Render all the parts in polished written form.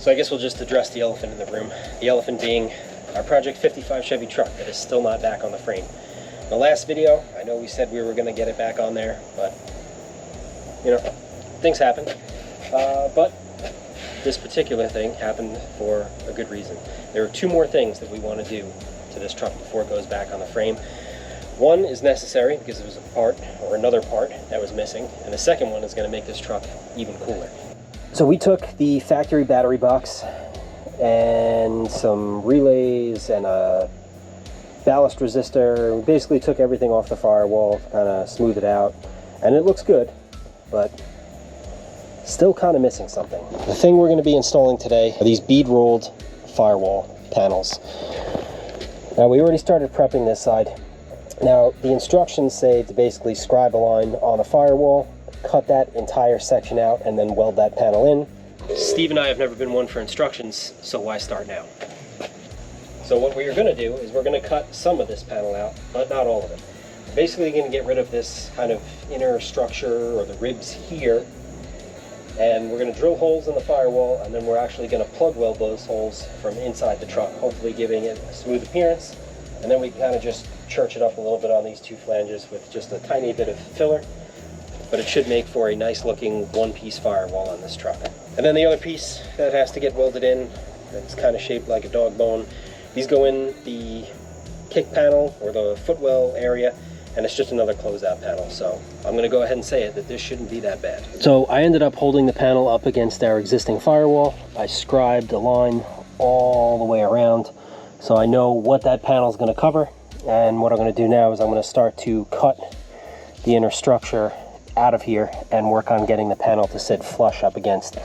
So I guess we'll just address the elephant in the room. The elephant being our Project 55 Chevy truck that is still not back on the frame. In the last video, I know we said we were going to get it back on there, but, you know, things happen. But this particular thing happened for a good reason. There are two more things that we want to do to this truck before it goes back on the frame. One is necessary because it was a part, or another part, that was missing, and the second one is going to make this truck even cooler. So we took the factory battery box and some relays and a ballast resistor. We basically took everything off the firewall, kind of smoothed it out, and it looks good, but still kind of missing something. The thing we're going to be installing today are these bead rolled firewall panels. Now we already started prepping this side. Now the instructions say to basically scribe a line on the firewall, cut that entire section out, and then weld that panel in. Steve and I have never been one for instructions, so why start now? So what we are going to do is we're going to cut some of this panel out, but not all of it. We're basically going to get rid of this kind of inner structure or the ribs here, and we're going to drill holes in the firewall, and then we're actually going to plug weld those holes from inside the truck, hopefully giving it a smooth appearance. And then we kind of just church it up a little bit on these two flanges with just a tiny bit of filler. But it should make for a nice looking one-piece firewall on this truck. And then the other piece that has to get welded in, that's kind of shaped like a dog bone, these go in the kick panel or the footwell area, and it's just another closeout panel. So I'm going to go ahead and say it that this shouldn't be that bad. So I ended up holding the panel up against our existing firewall. I scribed a line all the way around, so I know what that panel is going to cover. And what I'm going to do now is I'm going to start to cut the inner structure out of here and work on getting the panel to sit flush up against.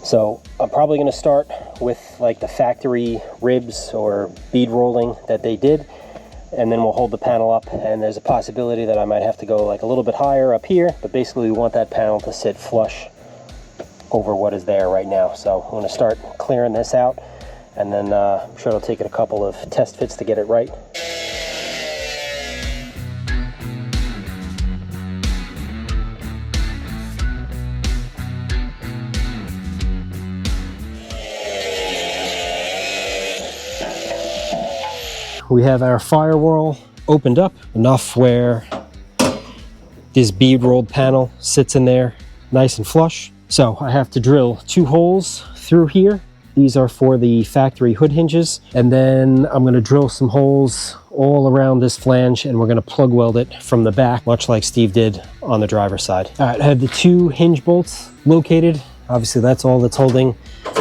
So I'm probably going to start with like the factory ribs or bead rolling that they did, and then we'll hold the panel up, and there's a possibility that I might have to go like a little bit higher up here, but basically we want that panel to sit flush over what is there right now. So I'm going to start clearing this out, and then I'm sure it'll take it a couple of test fits to get it right. We have our firewall opened up enough where this bead rolled panel sits in there nice and flush. So I have to drill 2 holes through here. These are for the factory hood hinges. And then I'm going to drill some holes all around this flange, and we're going to plug weld it from the back, much like Steve did on the driver's side. All right, I have the 2 hinge bolts located. Obviously that's all that's holding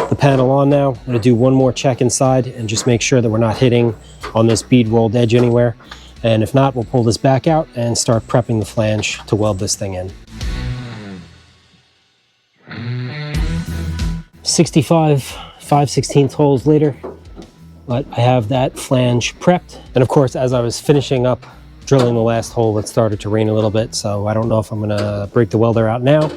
the panel on now. I'm going to do one more check inside and just make sure that we're not hitting on this bead rolled edge anywhere. And if not, we'll pull this back out and start prepping the flange to weld this thing in. 65 5/16 holes later, but I have that flange prepped. And of course, as I was finishing up drilling the last hole, it started to rain a little bit. So I don't know if I'm going to break the welder out now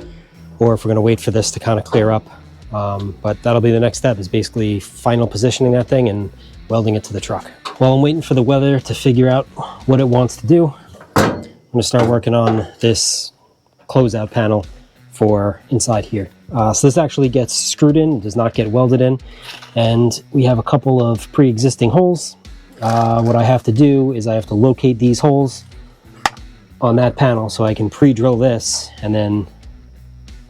or if we're going to wait for this to kind of clear up. But that'll be the next step, is basically final positioning that thing and welding it to the truck. While I'm waiting for the weather to figure out what it wants to do, I'm going to start working on this closeout panel for inside here. So this actually gets screwed in, does not get welded in, and we have a couple of pre-existing holes. What I have to do is I have to locate these holes on that panel so I can pre-drill this and then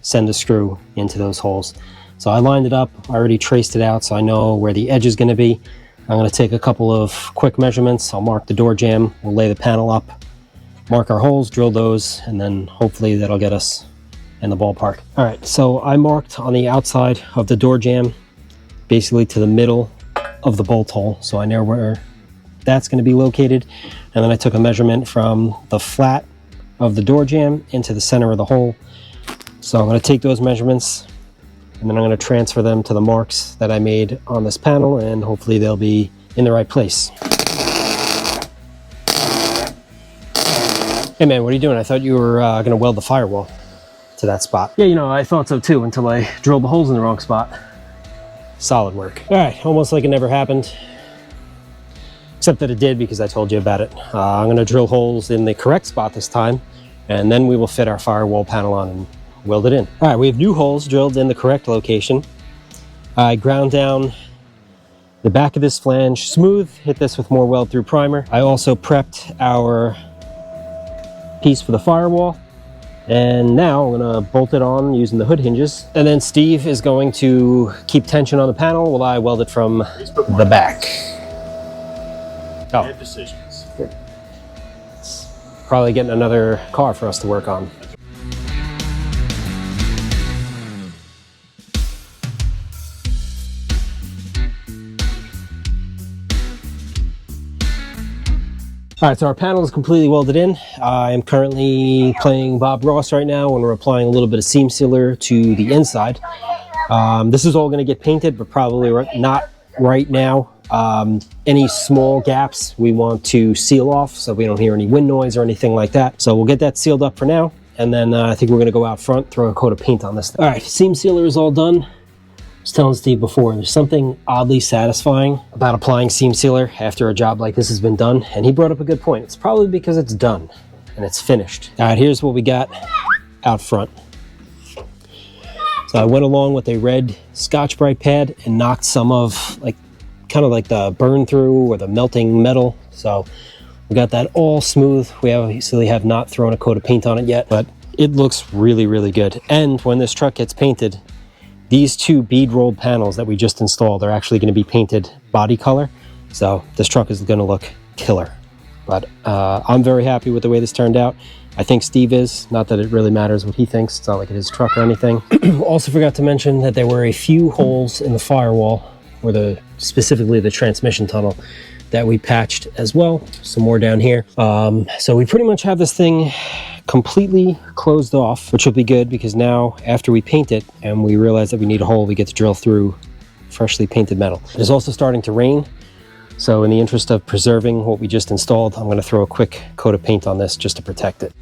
send a screw into those holes. So I lined it up, I already traced it out so I know where the edge is going to be. I'm going to take a couple of quick measurements. I'll mark the door jamb, we'll lay the panel up, mark our holes, drill those, and then hopefully that'll get us in the ballpark. All right, so I marked on the outside of the door jamb, basically to the middle of the bolt hole, so I know where that's going to be located. And then I took a measurement from the flat of the door jamb into the center of the hole. So I'm going to take those measurements, and then I'm going to transfer them to the marks that I made on this panel, and hopefully they'll be in the right place. Hey man, what are you doing? I thought you were going to weld the firewall to that spot. Yeah, you know, I thought so too until I drilled the holes in the wrong spot. Solid work. All right, almost like it never happened. Except that it did, because I told you about it. I'm going to drill holes in the correct spot this time, and then we will fit our firewall panel on and weld it in. All right, we have new holes drilled in the correct location. I ground down the back of this flange smooth, hit this with more weld through primer. I also prepped our piece for the firewall, and now I'm gonna bolt it on using the hood hinges. And then Steve is going to keep tension on the panel while I weld it from the back. Bad decisions. It's probably getting another car for us to work on. All right, so our panel is completely welded in. I am currently playing Bob Ross right now, and we're applying a little bit of seam sealer to the inside. This is all going to get painted, but probably not right now. Any small gaps we want to seal off so we don't hear any wind noise or anything like that. So we'll get that sealed up for now, and then I think we're going to go out front, throw a coat of paint on this thing. All right, seam sealer is all done. I was telling Steve before, there's something oddly satisfying about applying seam sealer after a job like this has been done, and he brought up a good point. It's probably because it's done and it's finished. All right, here's what we got out front. So I went along with a red Scotch-Brite pad and knocked some of kind of like the burn through or the melting metal. So we got that all smooth. We obviously have not thrown a coat of paint on it yet, but it looks really, really good. And when this truck gets painted, these two bead rolled panels that we just installed are actually going to be painted body color. So this truck is going to look killer. But I'm very happy with the way this turned out. I think Steve is. Not that it really matters what he thinks. It's not like it is truck or anything. Also forgot to mention that there were a few holes in the firewall, or specifically the transmission tunnel, that we patched as well. Some more down here. So we pretty much have this thing completely closed off, which will be good because now after we paint it and we realize that we need a hole, we get to drill through freshly painted metal. It is also starting to rain, so in the interest of preserving what we just installed, I'm going to throw a quick coat of paint on this just to protect it.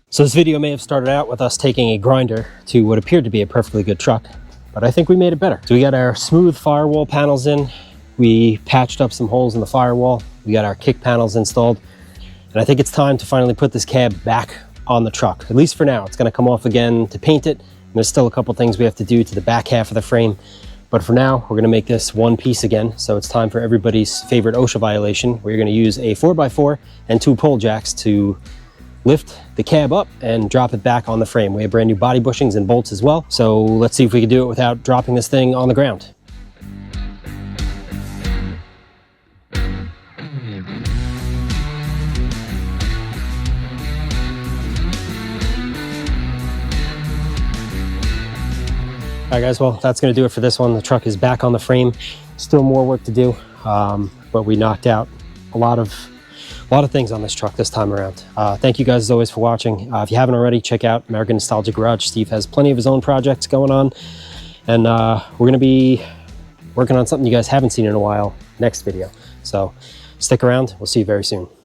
So this video may have started out with us taking a grinder to what appeared to be a perfectly good truck, but I think we made it better. So we got our smooth firewall panels in, we patched up some holes in the firewall, we got our kick panels installed, and I think it's time to finally put this cab back on the truck, at least for now. It's gonna come off again to paint it, and there's still a couple things we have to do to the back half of the frame, but for now, we're gonna make this one piece again, so it's time for everybody's favorite OSHA violation, where you're gonna use a 4x4 and 2 pole jacks to lift the cab up and drop it back on the frame. We have brand new body bushings and bolts as well. So let's see if we can do it without dropping this thing on the ground. All right guys, well, that's gonna do it for this one. The truck is back on the frame. Still more work to do, but we knocked out a lot of things on this truck this time around. Thank you guys as always for watching. If you haven't already, check out American Nostalgia Garage. Steve has plenty of his own projects going on, and we're gonna be working on something you guys haven't seen in a while next video. So stick around, we'll see you very soon.